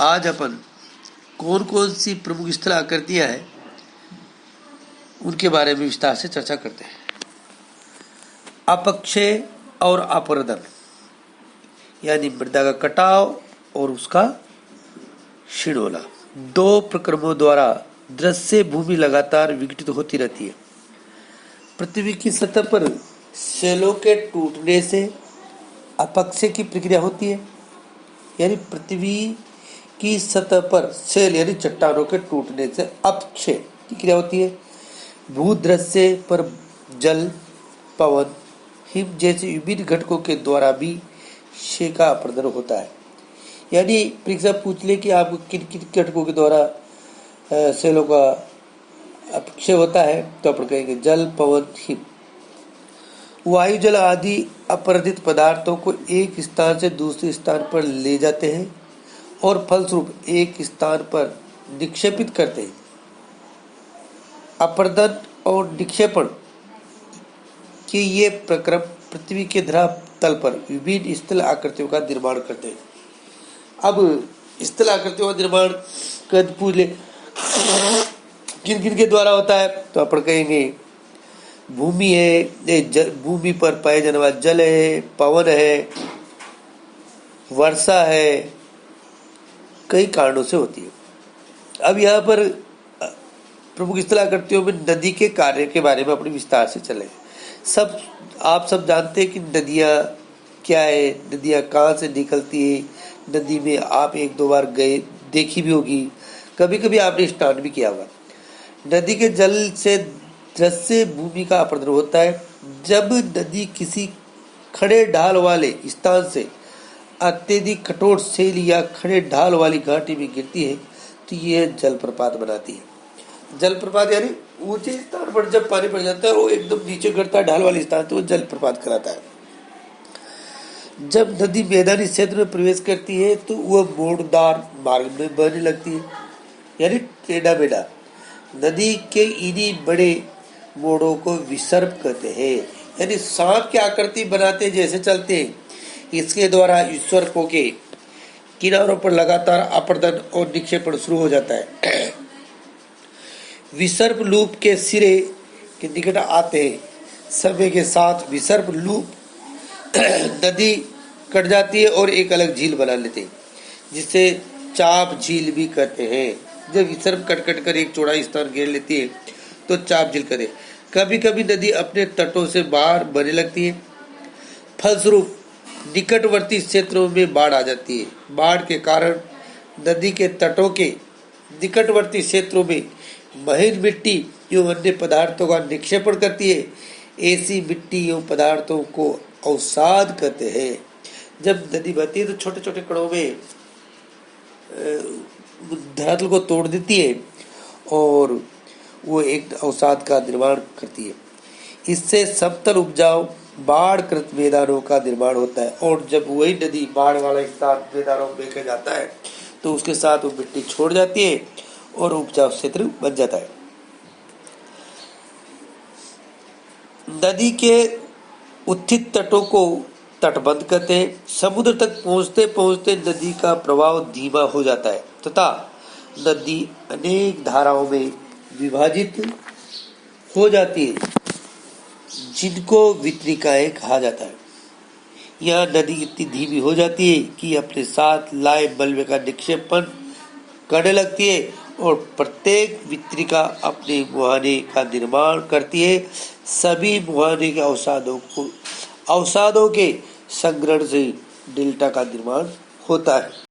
आज अपन कौन कौन सी प्रमुख स्थल आकृतियां हैं उनके बारे में विस्तार से चर्चा करते हैं। अपक्षय और अपरदन यानी मृदा का कटाव और उसका क्षीण होना, दो प्रक्रमों द्वारा दृश्य भूमि लगातार विघटित होती रहती है। पृथ्वी की सतह पर सेलों के टूटने से अपक्षय की प्रक्रिया होती है, यानी पृथ्वी की सतह पर सेल यानी चट्टानों के टूटने से अपक्षय की क्रिया होती है। भूदृश्य पर जल, पवन, हिम जैसे विभिन्न घटकों के द्वारा भी क्षय का अपरदन होता है। यानी परीक्षा पूछ ले कि आपको किन किन घटकों के द्वारा सेलों का अपक्षय होता है, तो अपन कहेंगे जल, पवन, हिम। वायु, जल आदि अपरदित पदार्थों को एक स्थान से दूसरे स्थान पर ले जाते हैं और फलस्वरूप एक स्थान पर निक्षेपित करते हैं। अपरदन और निक्षेपण के ये प्रक्रम पृथ्वी के धरातल पर विभिन्न स्थल आकृतियों का निर्माण करते हैं। अब स्थल आकृतियों का निर्माण कद पूछ ले किन किन के द्वारा होता है, तो अपन कहेंगे भूमि है, भूमि पर पाए जाने वाला जल है, पवन है, वर्षा है, कई कारणों से होती है। अब यहाँ पर प्रमुख स्थल आकृतियों में नदी के कार्य के बारे में अपने विस्तार से चले। आप सब जानते हैं कि नदियाँ क्या है, नदियाँ कहाँ से निकलती है। नदी में आप एक दो बार गए, देखी भी होगी, कभी कभी आपने स्नान भी किया होगा। नदी के जल से दृश्य भूमि का अपरदन होता है। जब नदी किसी खड़े ढाल वाले स्थान से अत्यधिक कठोर सेल या खड़े ढाल वाली घाटी में गिरती है तो यह जलप्रपात बनाती है। जलप्रपात यानी ऊंचे स्थान पर जब पानी पड़ जाता है वो एकदम नीचे गिरता है ढाल वाले स्थान, तो वो जलप्रपात कहलाता है। जब नदी मैदानी क्षेत्र में प्रवेश करती है तो वह मोड़दार मार्ग में बहने लगती है, यानी टेढ़ा मेढ़ा। नदी के इन्हीं बड़े मोड़ों को विसर्प कहते हैं, यानी सांप की आकृति बनाते जैसे चलते हैं। इसके द्वारा ईश्वरकों के किनारों पर लगातार अपरदन और निक्षेपण शुरू हो जाता है। विसर्प लूप के सिरे के निकट आते हैं। समय के साथ विसर्प लूप नदी कट जाती है और एक अलग झील बना लेते हैं, जिसे चाप झील भी कहते हैं। जब विसर्प कट कर एक चौड़ा स्थान घेर लेती है तो चाप झील कहते हैं। कभी कभी नदी अपने तटों से बाहर बहने लगती है, फलस्वरूप निकटवर्ती क्षेत्रों में बाढ़ आ जाती है। बाढ़ के कारण नदी के तटों के निकटवर्ती क्षेत्रों में महीन मिट्टी एवं अन्य पदार्थों का निक्षेपण करती है। ऐसी मिट्टी एवं पदार्थों को अवसाद कहते हैं। जब नदी बहती है तो छोटे छोटे कणों में धरातल को तोड़ देती है और वो एक अवसाद का निर्माण करती है। इससे समतल उपजाऊ बाढ़कृत मैदानों का निर्माण होता है, और जब वही नदी बाढ़ वाला स्थान मैदानों में बह जाता है तो उसके साथ वो मिट्टी छोड़ जाती है और उपजाऊ क्षेत्र बन जाता है। नदी के उत्थित तटों को तटबंध कहते हैं। समुद्र तक पहुंचते पहुंचते नदी का प्रवाह धीमा हो जाता है तथा नदी अनेक धाराओं में विभाजित हो जाती है, जिनको वितरिकाएं कहा जाता है। यह नदी इतनी धीमी हो जाती है कि अपने साथ लाए मलबे का निक्षेपण करने लगती है और प्रत्येक वितरिका अपने मुहाने का निर्माण करती है। सभी मुहाने के अवसादों के संग्रहण से डेल्टा का निर्माण होता है।